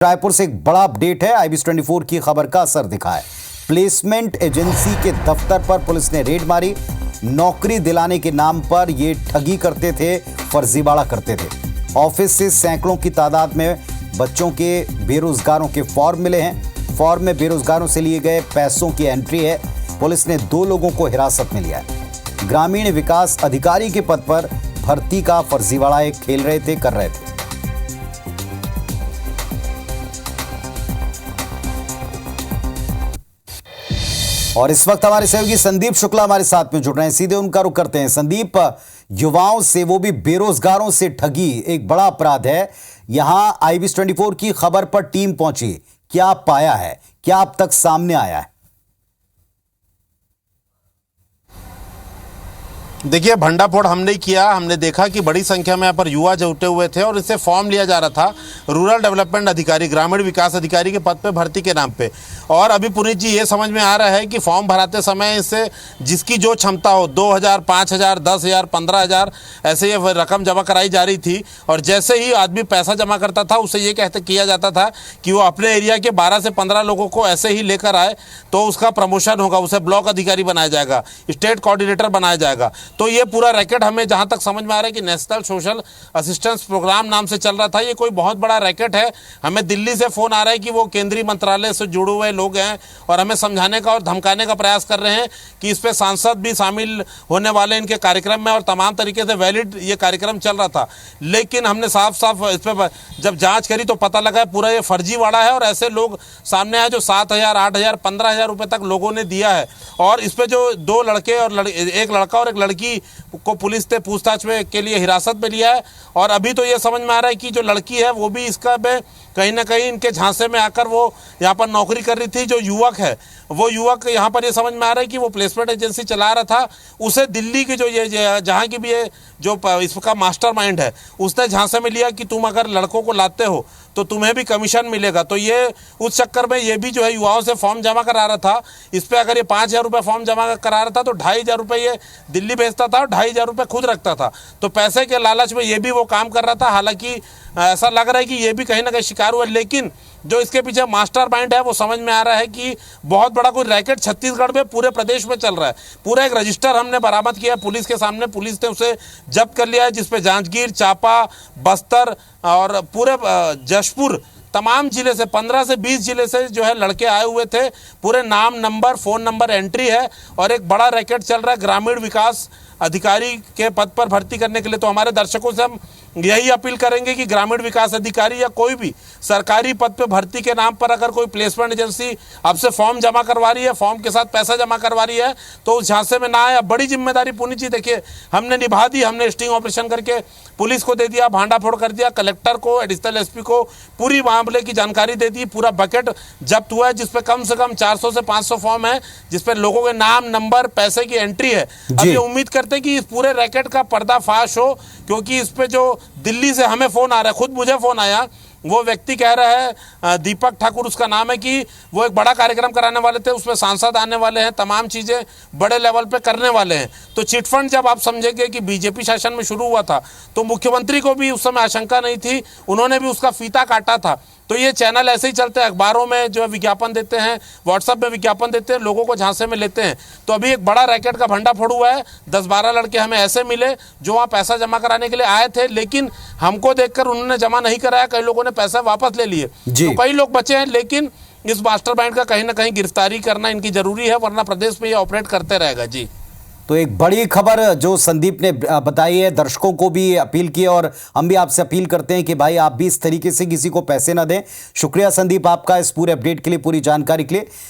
रायपुर से एक बड़ा अपडेट है। IBS 24 की खबर का असर दिखा है। प्लेसमेंट एजेंसी के दफ्तर पर पुलिस ने रेड मारी। नौकरी दिलाने के नाम पर ये ठगी करते थे, फर्जीवाड़ा करते थे। ऑफिस से सैकड़ों की तादाद में बच्चों के बेरोजगारों के फॉर्म मिले हैं। फॉर्म में बेरोजगारों से लिए गए पैसों की एंट्री है। पुलिस ने 2 लोगों को हिरासत में लिया है। ग्रामीण विकास अधिकारी के पद पर भर्ती का फर्जीवाड़ा खेल रहे थे, कर रहे थे। और इस वक्त हमारे सहयोगी संदीप शुक्ला हमारे साथ में जुड़ रहे हैं। सीधे उनका रुख करते हैं। संदीप, युवाओं से, वो भी बेरोजगारों से ठगी एक बड़ा अपराध है। यहां IBS 24 की खबर पर टीम पहुंची, क्या पाया है, क्या अब तक सामने आया है? देखिए, भंडाफोड़ हमने किया। हमने देखा कि बड़ी संख्या में यहाँ पर युवा जुटे हुए थे और इससे फॉर्म लिया जा रहा था रूरल डेवलपमेंट अधिकारी, ग्रामीण विकास अधिकारी के पद पे भर्ती के नाम पे। और अभी पुनीत जी, ये समझ में आ रहा है कि फॉर्म भराते समय इससे जिसकी जो क्षमता हो, 2,000, 5,000, 10,000, 15,000 ऐसे ये रकम जमा कराई जा रही थी। और जैसे ही आदमी पैसा जमा करता था, उसे ये कहते किया जाता था कि वो अपने एरिया के 12 से 15 लोगों को ऐसे ही लेकर आए तो उसका प्रमोशन होगा, उसे ब्लॉक अधिकारी बनाया जाएगा, स्टेट कोऑर्डिनेटर बनाया जाएगा। तो ये पूरा रैकेट हमें जहां तक समझ में आ रहा है कि नेशनल सोशल असिस्टेंस प्रोग्राम नाम से चल रहा था। ये कोई बहुत बड़ा रैकेट है। हमें दिल्ली से फ़ोन आ रहा है कि वो केंद्रीय मंत्रालय से जुड़े हुए लोग हैं और हमें समझाने का और धमकाने का प्रयास कर रहे हैं कि इस पर सांसद भी शामिल होने वाले इनके कार्यक्रम में, और तमाम तरीके से वैलिड ये कार्यक्रम चल रहा था। लेकिन हमने साफ साफ इस पर जब जाँच करी तो पता लगा पूरा ये फर्जीवाड़ा है। और ऐसे लोग सामने आए जो 7,000, 8,000, 15,000 रुपये तक लोगों ने दिया है। और इस पर जो 2 लड़के और एक लड़का और एक लड़की को पुलिस ने पूछताछ में के लिए हिरासत में लिया है। और अभी तो ये समझ में आ रहा है कि जो लड़की है वो भी इसका कहीं ना कहीं इनके झांसे में आकर वो यहाँ पर नौकरी कर रही थी। जो युवक है वो युवक यहाँ पर ये समझ में आ रहा है कि वो प्लेसमेंट एजेंसी चला रहा था। उसे दिल्ली की जो ये जहाँ की भी ये जो इसका मास्टरमाइंड है, उसने झांसे में लिया कि तुम अगर लड़कों को लाते हो तो तुम्हें भी कमीशन मिलेगा। तो ये उस चक्कर में ये भी जो है युवाओं से फॉर्म जमा करा रहा था। इस पर अगर ये 5,000 रुपये फॉर्म जमा करा रहा था तो 2,500 रुपये ये दिल्ली भेजता था और 2,500 रुपये खुद रखता था। तो पैसे के लालच में ये भी वो काम कर रहा था। हालांकि ऐसा लग रहा है कि ये भी कहीं ना कहीं शिकार हुआ। लेकिन जो इसके पीछे मास्टरमाइंड है वो समझ में आ रहा है कि बहुत बड़ा कोई रैकेट छत्तीसगढ़ में, पूरे प्रदेश में चल रहा है। पूरा एक रजिस्टर हमने बरामद किया पुलिस के सामने। पुलिस ने उसे जब्त कर लिया है, जिसपे जांजगीर, चांपा, बस्तर और पूरे जशपुर, तमाम जिले से 15 से 20 जिले से जो है लड़के आए हुए थे। पूरे नाम, नंबर, फ़ोन नंबर एंट्री है और एक बड़ा रैकेट चल रहा है ग्रामीण विकास अधिकारी के पद पर भर्ती करने के लिए। तो हमारे दर्शकों से हम यही अपील करेंगे कि ग्रामीण विकास अधिकारी या कोई भी सरकारी पद पे भर्ती के नाम पर अगर कोई प्लेसमेंट एजेंसी आपसे फॉर्म जमा करवा रही है, फॉर्म के साथ पैसा जमा करवा रही है, तो उस झांसे में ना आए। बड़ी जिम्मेदारी पुनीत जी देखिए हमने निभा दी। हमने स्टिंग ऑपरेशन करके पुलिस को दे दिया, भांडाफोड़ कर दिया, कलेक्टर को, एडिशनल SP को पूरी मामले की जानकारी दे दी। पूरा बकेट जब्त हुआ है जिसपे कम से कम 400 से 500 फॉर्म है, जिसपे लोगों के नाम, नंबर, पैसे की एंट्री है। अब ये उम्मीद करते हैं कि इस पूरे रैकेट का पर्दाफाश हो, क्योंकि इस पे जो दिल्ली से हमें फ़ोन आ रहा है, खुद मुझे फ़ोन आया, वो व्यक्ति कह रहा है, दीपक ठाकुर उसका नाम है, कि वो एक बड़ा कार्यक्रम कराने वाले थे, उसमें सांसद आने वाले हैं, तमाम चीज़ें बड़े लेवल पे करने वाले हैं। तो चिटफंड जब आप समझेंगे कि BJP शासन में शुरू हुआ था तो मुख्यमंत्री को भी उस समय आशंका नहीं थी, उन्होंने भी उसका फीता काटा था। तो ये चैनल ऐसे ही चलते हैं, अखबारों में जो है विज्ञापन देते हैं, व्हाट्सएप में विज्ञापन देते हैं, लोगों को झांसे में लेते हैं। तो अभी एक बड़ा रैकेट का भंडाफोड़ हुआ है। 10-12 लड़के हमें ऐसे मिले जो वहाँ पैसा जमा कराने के लिए आए थे, लेकिन हमको देखकर उन्होंने जमा नहीं कराया। कई लोगों ने पैसा वापस ले लिए, तो कई लोग बचे हैं। लेकिन इस मास्टरमाइंड का कहीं ना कहीं गिरफ्तारी करना इनकी जरूरी है, वरना प्रदेश में ये ऑपरेट करते रहेगा। जी, तो एक बड़ी खबर जो संदीप ने बताई है, दर्शकों को भी अपील की और हम भी आपसे अपील करते हैं कि भाई आप भी इस तरीके से किसी को पैसे ना दें। शुक्रिया संदीप आपका इस पूरे अपडेट के लिए, पूरी जानकारी के लिए।